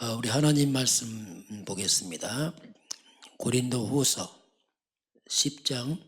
우리 하나님 말씀 보겠습니다. 고린도후서 10장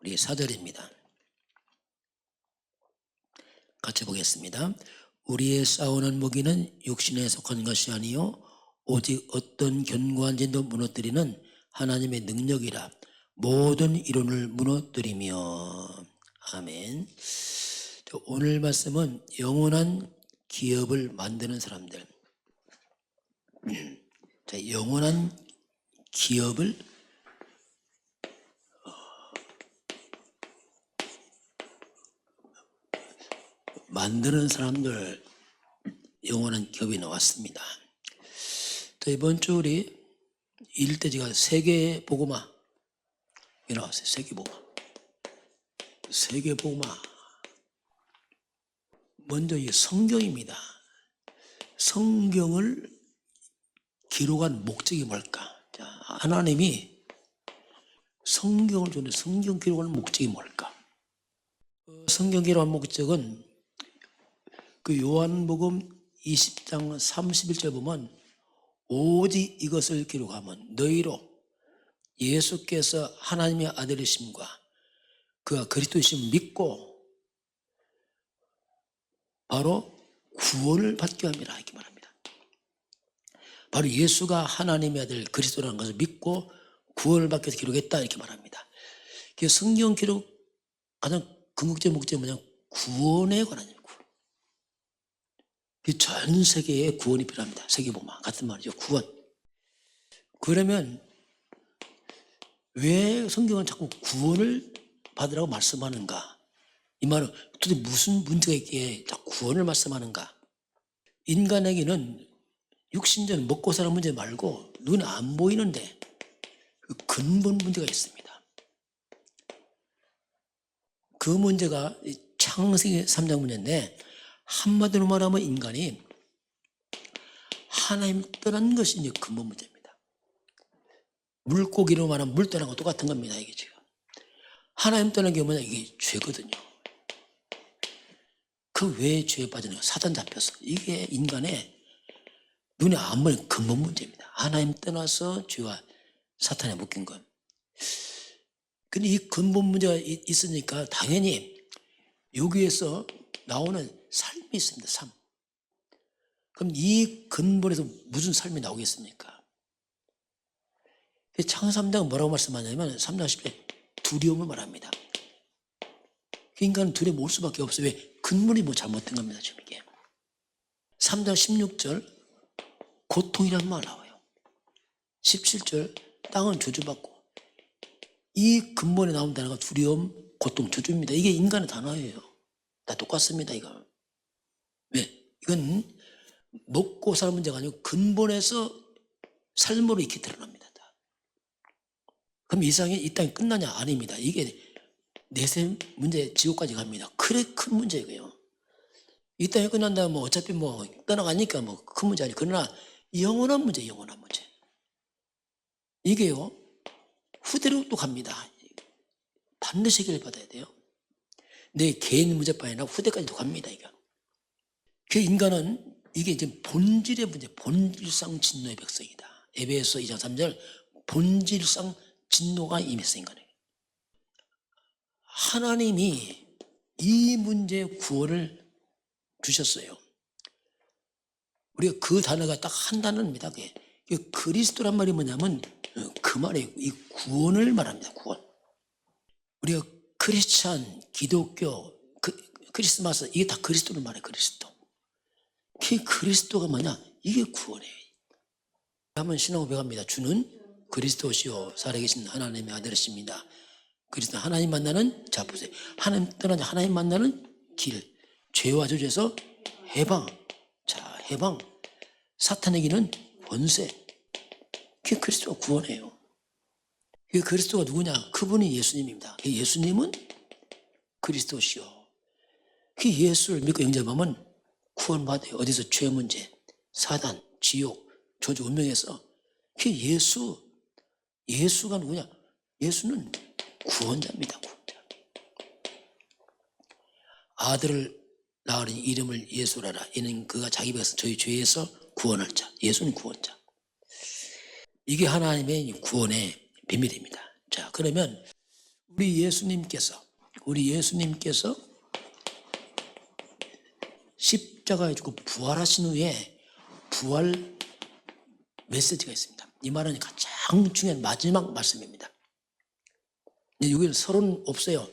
우리 4절입니다. 같이 보겠습니다. 우리의 싸우는 무기는 육신에 속한 것이 아니요 오직 어떤 견고한 진도 무너뜨리는 하나님의 능력이라. 모든 이론을 무너뜨리며. 아멘. 오늘 말씀은 영원한 기업을 만드는 사람들. 자, 영원한 기업을 만드는 사람들, 영원한 기업이 나왔습니다. 또 이번 주 우리 일대지가 세계복음화 이 나왔어요. 세계복음화. 먼저 이 성경입니다. 성경을 기록한 목적이 뭘까? 자, 하나님이 성경을 주는데 성경 기록하는 목적이 뭘까? 성경 기록한 목적은 그 요한복음 20장 31절 보면 오직 이것을 기록하면 너희로 예수께서 하나님의 아들이심과 그가 그리스도이심을 믿고 바로 구원을 받게 합니다. 이렇게 말합니다. 바로 예수가 하나님의 아들 그리스도라는 것을 믿고 구원을 받기 위해서 기록했다 이렇게 말합니다. 성경 기록 가장 궁극적인 목적은 뭐냐? 구원에 관한 거예요. 전 세계에 구원이 필요합니다. 세계복음화 같은 말이죠. 구원. 그러면 왜 성경은 자꾸 구원을 받으라고 말씀하는가? 이 말은 도대체 무슨 문제가 있기에 자꾸 구원을 말씀하는가? 인간에게는 육신적인 먹고 사는 문제 말고 눈에 안 보이는데 그 근본 문제가 있습니다. 그 문제가 창세기 3장 문제인데 한마디로 말하면 인간이 하나님 떠난 것이 이제 근본 문제입니다. 물고기로 말하면 물 떠난 거 똑같은 겁니다. 이게 지금 하나님 떠난 게 뭐냐? 이게 죄거든요. 그 왜 죄에 빠지는 거야? 사단 잡혀서. 이게 인간의 눈에 안 보이는 근본 문제입니다. 하나님 떠나서 죄와 사탄에 묶인 것. 근데 이 근본 문제가 있으니까 당연히 여기에서 나오는 삶이 있습니다. 삶. 그럼 이 근본에서 무슨 삶이 나오겠습니까? 창세기 3장은 뭐라고 말씀하냐면 3장 10절 두려움을 말합니다. 인간은 두려움 올 수밖에 없어요. 왜? 근본이 뭐 잘못된 겁니다. 지금 이게 3장 16절 고통이라는 말 나와요. 17절 땅은 저주받고. 이 근본에 나온 단어가 두려움, 고통, 저주입니다. 이게 인간의 단어예요. 다 똑같습니다. 이거 왜? 이건 먹고 사는 문제가 아니고 근본에서 삶으로 이렇게 드러납니다. 그럼 이 땅이 끝나냐? 아닙니다. 이게 내세 문제 지옥까지 갑니다. 그래 큰 문제고요. 이 땅이 끝난다면 뭐 어차피 뭐 떠나가니까 뭐 큰 문제 아니에요. 그러나 영원한 문제. 이게요 후대로 또 갑니다. 반드시 해결받아야 돼요. 내 개인 문제뿐 아니라 후대까지도 갑니다. 이거. 그 인간은 이게 이제 본질의 문제, 본질상 진노의 백성이다. 에베소 2장 3절 본질상 진노가 임했어. 인간에게. 하나님이 이 문제에 구원을 주셨어요. 우리가 그 단어가 딱 한 단어입니다. 그게 그리스도란 말이 뭐냐면 그 말이에요. 이 구원을 말합니다. 구원. 우리가 크리스찬, 기독교, 크리스마스 이게 다 그리스도를 말해. 그리스도. 그 그리스도가 뭐냐? 이게 구원이에요. 한번 신앙 고백합니다. 주는 그리스도시요 살아계신 하나님의 아들이십니다. 그리스도 하나님 만나는 자 보세요. 하나님 떠나자 하나님 만나는 길. 죄와 저주에서 해방. 자 해방. 사탄에게는 권세. 그게 그리스도가 구원해요. 그 그리스도가 누구냐? 그분이 예수님입니다. 그 예수님은 그리스도시요. 그 예수를 믿고 영접하면 구원받아요. 어디서 죄 문제, 사단, 지옥, 저주 운명에서. 그 예수가 누구냐? 예수는 구원자입니다. 구원자. 아들을 나으리 이름을 예수라라. 이는 그가 자기 백성 저희 죄에서 구원할 자. 예수는 구원자. 이게 하나님의 구원의 비밀입니다. 자, 그러면 우리 예수님께서 십자가에 죽고 부활하신 후에 부활 메시지가 있습니다. 이 말은 가장 중요한 마지막 말씀입니다. 여기는 서론 없어요.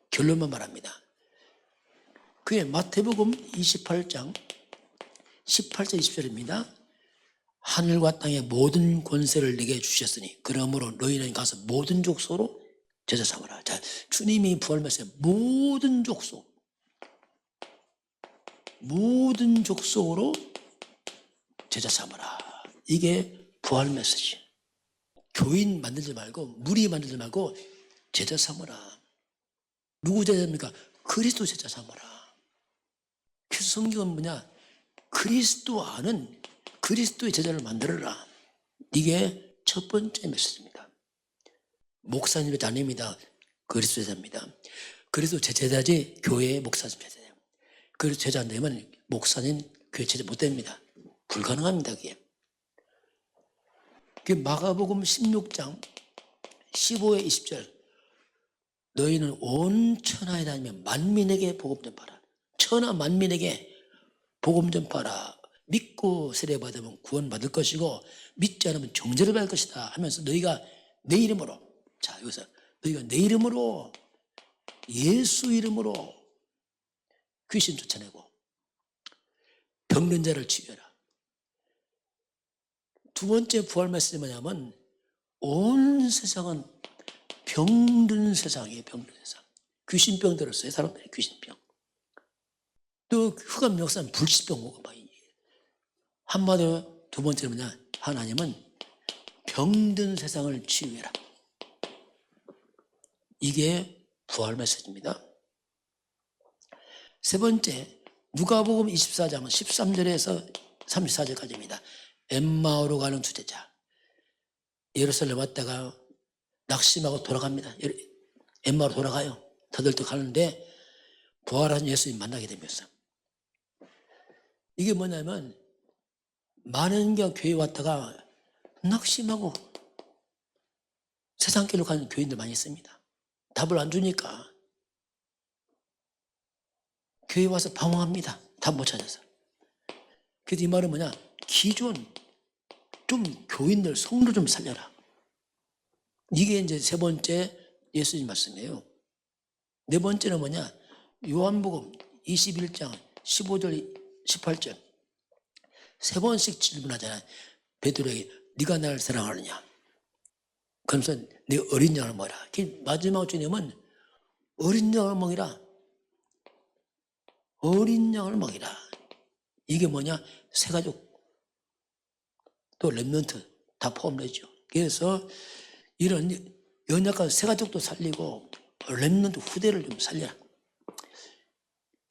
결론만 말합니다. 그게 마태복음 28장 18절 20절입니다. 하늘과 땅의 모든 권세를 내게 주셨으니 그러므로 너희는 가서 모든 족속으로 제자 삼으라. 자, 주님이 부활 메시지 모든 족속으로 제자 삼으라. 이게 부활 메시지. 교인 만들지 말고 무리 만들지 말고 제자 삼으라. 누구 제자입니까? 그리스도 제자 삼으라. 그래서 성경은 뭐냐? 그리스도 아는 그리스도의 제자를 만들어라. 이게 첫 번째 메시지입니다. 목사님의 자녀입니다. 그리스도 제자입니다. 그리스도 제 제자지 교회의 목사님 제자예요. 그리스도 제자 안 되면 목사님 교회 제자 못 됩니다. 불가능합니다. 그게. 마가복음 16장 15에 20절 너희는 온 천하에 다니며 만민에게 복음 전파라. 천하 만민에게 복음 전파라. 믿고 세례받으면 구원받을 것이고 믿지 않으면 정죄를 받을 것이다 하면서 너희가 내 이름으로, 자 여기서 너희가 내 이름으로, 예수 이름으로 귀신 쫓아내고 병든 자를 치유해라. 두 번째 부활 메시지는 뭐냐면 온 세상은 병든 세상이에요. 병든 세상. 귀신병 들었어요. 사람들이 귀신병. 또 흑암 역사는 불치병 오고 막 한마디로 두 번째는 뭐냐? 하나님은 병든 세상을 치유해라. 이게 부활 메시지입니다. 세 번째, 누가복음 24장 13절에서 34절까지입니다. 엠마오로 가는 두 제자. 예루살렘 왔다가 낙심하고 돌아갑니다. 엠마오로 돌아가요. 터덜터 가는데 부활한 예수님 만나게 되면서. 이게 뭐냐면 많은 게 교회 왔다가 낙심하고 세상 길로 가는 교인들 많이 있습니다. 답을 안 주니까 교회 와서 방황합니다. 답 못 찾아서. 그래서 이 말은 뭐냐? 기존 좀 교인들 성도 좀 살려라. 이게 이제 세 번째 예수님 말씀이에요. 네 번째는 뭐냐? 요한복음 21장 15절 18절 세 번씩 질문하잖아요. 베드로에게 네가 나를 사랑하느냐? 그러면서 네 어린 양을 먹이라. 마지막 주님은 어린 양을 먹이라. 어린 양을 먹이라. 이게 뭐냐? 새가족 또 렘넌트 다 포함되죠. 그래서 이런 연약한 새가족도 살리고 렘넌트 후대를 좀 살려라.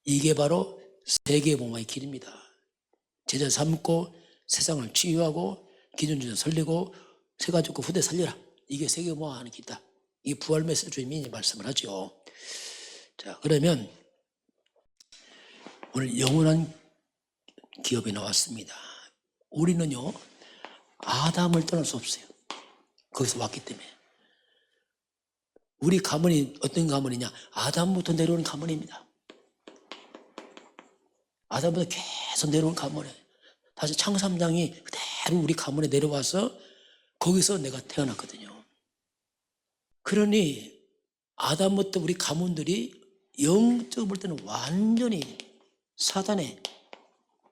이게 바로 세계복음화의 길입니다. 제자 삼고 세상을 치유하고 기존 제자 살리고 새가족과 후대 살려라. 이게 세계복음화하는 길이다. 이게 부활 메시지 주님이 말씀을 하죠. 자, 그러면 오늘 영원한 기업이 나왔습니다. 우리는요 아담을 떠날 수 없어요. 거기서 왔기 때문에. 우리 가문이 어떤 가문이냐? 아담부터 내려오는 가문입니다. 아담부터 계속 내려오는 가문이에요. 다시 창삼장이 그대로 우리 가문에 내려와서 거기서 내가 태어났거든요. 그러니 아담부터 우리 가문들이 영적으로 볼 때는 완전히 사단의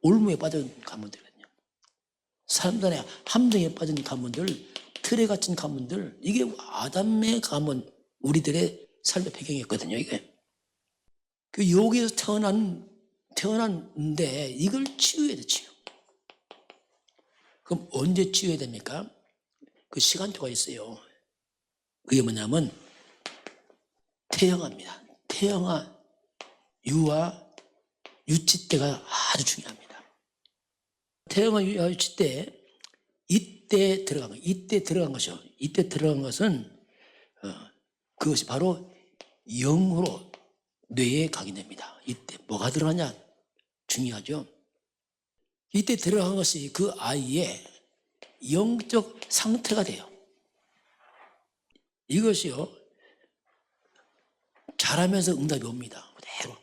올무에 빠진 가문들이거든요. 사단의 함정에 빠진 가문들, 틀에 갇힌 가문들, 이게 아담의 가문, 우리들의 삶의 배경이었거든요. 이게 여기에서 태어났는데 이걸 치유해야 돼. 치유. 그럼 언제 치유해야 됩니까? 그 시간표가 있어요. 그게 뭐냐면 태영아입니다. 태영아, 유아, 유치 때가 아주 중요합니다. 태영아, 유아, 유치 때 이때 들어간 거예요. 이때 들어간 것이요. 이때 들어간 것은 그것이 바로 영으로 뇌에 각인됩니다. 이때 뭐가 들어가냐? 중요하죠. 이때 들어간 것이 그 아이의 영적 상태가 돼요. 이것이요, 잘하면서 응답이 옵니다. 그대로.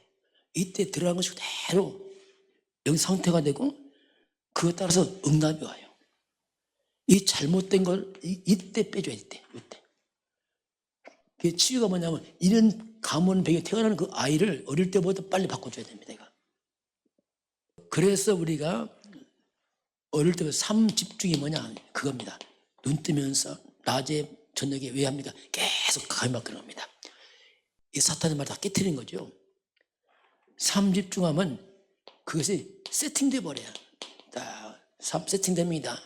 이때 들어간 것이 그대로 영 상태가 되고 그에 따라서 응답이 와요. 이 잘못된 걸 이때 빼줘야 돼. 이때. 그 치유가 뭐냐면 이런 가문배에 태어나는 그 아이를 어릴 때부터 빨리 바꿔줘야 됩니다. 이거. 그래서 우리가 어릴 때부터 삼집중이 뭐냐 그겁니다. 눈 뜨면서 낮에 저녁에 왜 합니까? 계속 가위막기를 합니다. 이 사탄의 말 다 깨트리는 거죠. 삼집중하면 그것이 세팅돼 버려요. 다 세팅됩니다.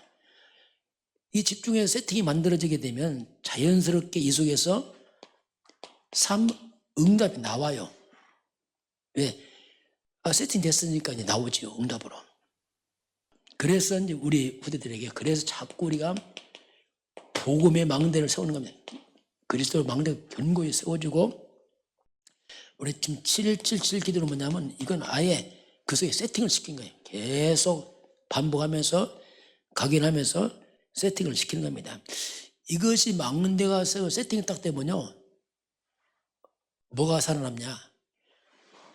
이 집중해서 세팅이 만들어지게 되면 자연스럽게 이 속에서 응답이 나와요. 왜? 세팅됐으니까 이제 나오죠. 응답으로. 그래서 이제 우리 후대들에게 그래서 자꾸 우리가 복음의 망대를 세우는 겁니다. 그리스도 망대를 견고히 세워주고 우리 지금 777 기도는 뭐냐면 이건 아예 그 속에 세팅을 시킨 거예요. 계속 반복하면서 각인하면서 세팅을 시키는 겁니다. 이것이 막는 데 가서 세팅이 딱 되면요. 뭐가 살아남냐?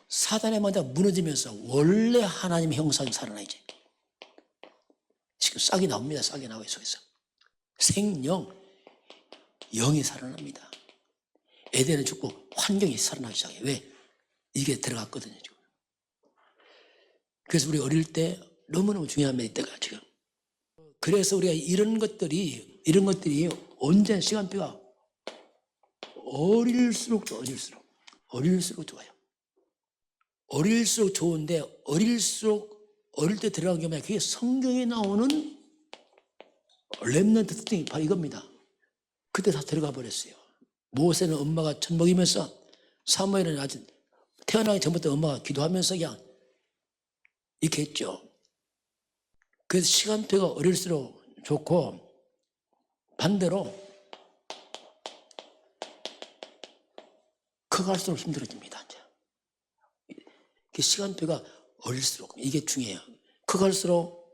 사단의 망대가 무너지면서 원래 하나님의 형상이 살아나야지. 지금 싹이 나옵니다. 싹이 나와요. 속에서. 생명, 영이 살아납니다. 에덴은 죽고 환경이 살아나기 시작해요. 왜? 이게 들어갔거든요. 지금. 그래서 우리 어릴 때 너무너무 중요합니다. 이때가 지금. 그래서 우리가 이런 것들이 언제 시간표가 어릴수록 좋아요. 어릴수록 좋아요. 어릴수록 좋은데 어릴 때 들어간 게 뭐냐? 그게 성경에 나오는 렘넌트 특징이 바로 이겁니다. 그때 다 들어가 버렸어요. 모세는 엄마가 젖 먹이면서 사무엘은 아직 태어나기 전부터 엄마가 기도하면서 그냥 이렇게 했죠. 그래서 시간표가 어릴수록 좋고 반대로 커갈수록 힘들어집니다. 시간표가 어릴수록 이게 중요해요. 커갈수록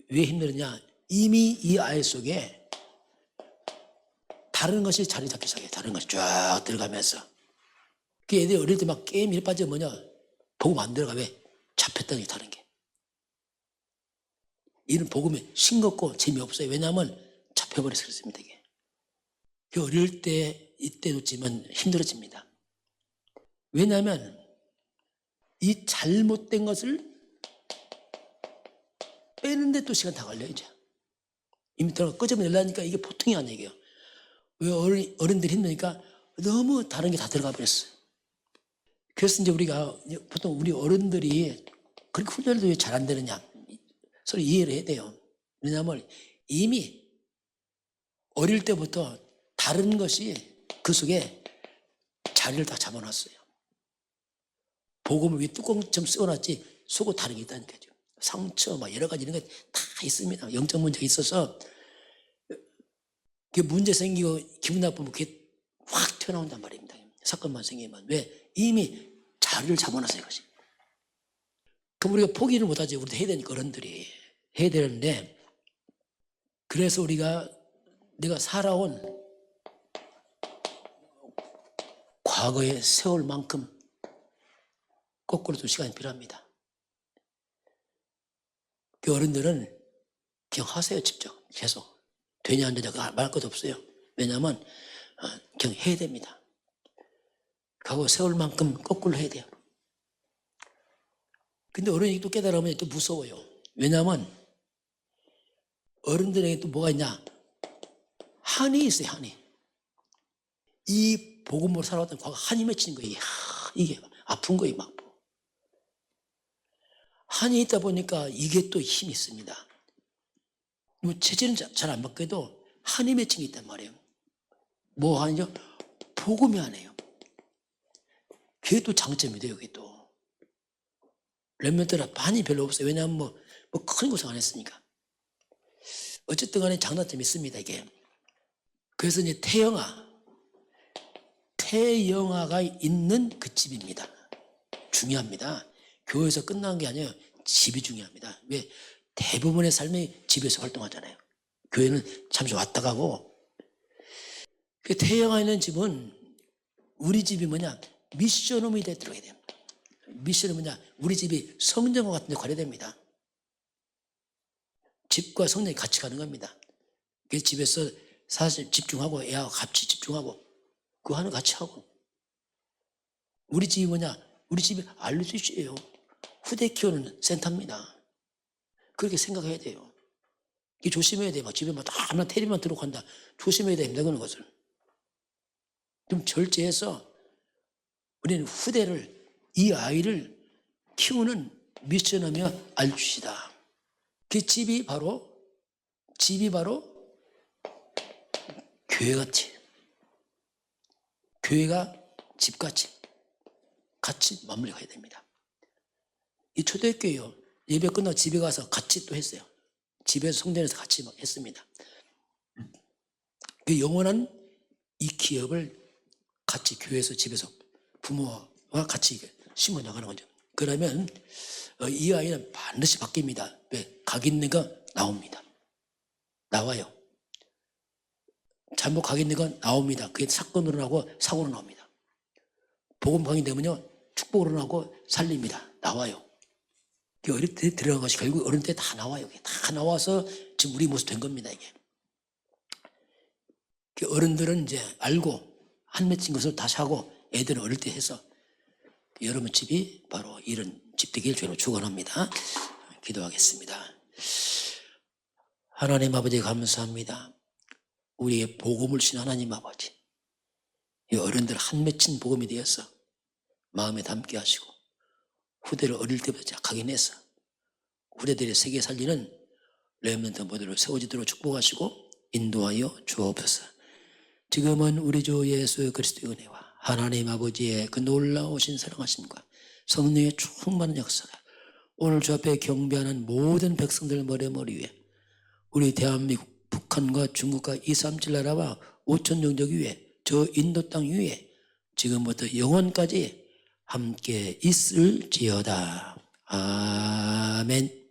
왜 힘들었냐? 이미 이 아이 속에 다른 것이 자리 잡기 시작해요. 다른 것이 쫙 들어가면서. 그 애들이 어릴 때 막 게임 일 빠지면 뭐냐? 복음 안 들어가. 왜? 잡혔다는 게 다른 게. 이런 복음이 싱겁고 재미없어요. 왜냐하면 잡혀버려서 그렇습니다. 이게. 어릴 때 이때 놓치면 힘들어집니다. 왜냐하면 이 잘못된 것을 빼는데 또 시간 다 걸려요. 이제. 이미 들어가 끄집어내려니까 이게 보통이 아니에요. 왜 어른들이 힘드니까 너무 다른 게 다 들어가 버렸어요. 그래서 이제 우리가 보통 우리 어른들이 그렇게 훈련도 왜 잘 안 되느냐 서로 이해를 해야 돼요. 왜냐하면 이미 어릴 때부터 다른 것이 그 속에 자리를 다 잡아놨어요. 복음을 위에 뚜껑처럼 씌워놨지 속은 다른 게 있다는 거죠. 상처 막 여러 가지 이런 게 다 있습니다. 영적 문제가 있어서 그게 문제 생기고 기분 나쁘면 그게 확 튀어나온단 말입니다. 사건만 생기면. 왜? 이미 자리를 잡아놨어요. 이것이. 그럼 우리가 포기를 못하지. 우리도 해야 되니까 어른들이. 해야 되는데 그래서 우리가 내가 살아온 과거의 세월만큼 거꾸로 좀 시간이 필요합니다. 그 어른들은 그냥 하세요. 직접. 계속. 되냐 안 되냐 말할 것도 없어요. 왜냐하면 그냥 해야 됩니다. 과거 세월만큼 거꾸로 해야 돼요. 근데 어른이 또 깨달으면 또 무서워요. 왜냐하면 어른들에게 또 뭐가 있냐? 한이 있어요. 한이. 이 복음으로 살아왔던 과거 한이 맺히는 거예요. 이게 아픈 거예요. 막. 한이 있다 보니까 이게 또 힘이 있습니다. 뭐 체질은 잘 안 바뀌어도 한이 맺힌 게 있단 말이에요. 뭐 하냐? 복음이 하네요. 그게 또 장점이 돼요. 그게 또. 렘넌트라 많이 별로 없어요. 왜냐하면 뭐 큰 고생 안 했으니까. 어쨌든 간에 장단점이 있습니다. 이게. 그래서 이제 태영아 태영아가 있는 그 집입니다. 중요합니다. 교회에서 끝난 게 아니에요. 집이 중요합니다. 왜? 대부분의 삶이 집에서 활동하잖아요. 교회는 잠시 왔다 가고. 그 태영아 있는 집은 우리 집이 뭐냐? 미션홈이 되도록 해야 됩니다. 미션은 뭐냐? 우리 집이 성전과 같은 데 관리됩니다. 집과 성전이 같이 가는 겁니다. 그래서 집에서 사실 집중하고 애하고 같이 집중하고 그거 하는 같이 하고. 우리 집이 뭐냐? 우리 집이 RUCC예요. 후대 키우는 센터입니다. 그렇게 생각해야 돼요. 이게 조심해야 돼요. 막 집에 막 다만 테레비만 들어오고 한다. 조심해야 됩니다. 그런 것을. 좀 절제해서 우리는 후대를, 이 아이를 키우는 미션하며 RUCC다. 그 집이 바로 교회같이, 교회가 집같이 같이 맞물려 가야 됩니다. 이 초대교회요. 예배 끝나고 집에 가서 같이 또 했어요. 집에서 성전에서 같이 했습니다. 그 영원한 이 기업을 같이 교회에서 집에서 부모와 같이 심어 나가는 거죠. 그러면 이 아이는 반드시 바뀝니다. 왜? 각 있는 거 나옵니다. 나와요. 잘못 각 있는 건 나옵니다. 그게 사건으로 나오고 사고로 나옵니다. 복음 강의되면요 축복으로 나오고 살립니다. 나와요. 어릴 때 들어간 것이 결국 어른 때 다 나와요. 다 나와서 지금 우리 모습 된 겁니다. 이게 어른들은 이제 알고 한 맺힌 것을 다시 하고 애들은 어릴 때 해서 여러분 집이 바로 이런 집 되길 주로 축원합니다. 기도하겠습니다. 하나님 아버지 감사합니다. 우리의 복음을 주신 하나님 아버지, 이 어른들 한 맺힌 복음이 되어서 마음에 담게 하시고 후대를 어릴 때부터 각인해서 후대들의 세계 살리는 렘넌트 모델로 세워지도록 축복하시고 인도하여 주옵소서. 지금은 우리 주 예수 그리스도의 은혜와 하나님 아버지의 그 놀라우신 사랑하심과 성령의 충만한 역사가 오늘 주 앞에 경배하는 모든 백성들 머리 위에, 우리 대한민국, 북한과 중국과 237 나라와 5천 영적 위에, 저 인도 땅 위에 지금부터 영원까지 함께 있을지어다. 아멘.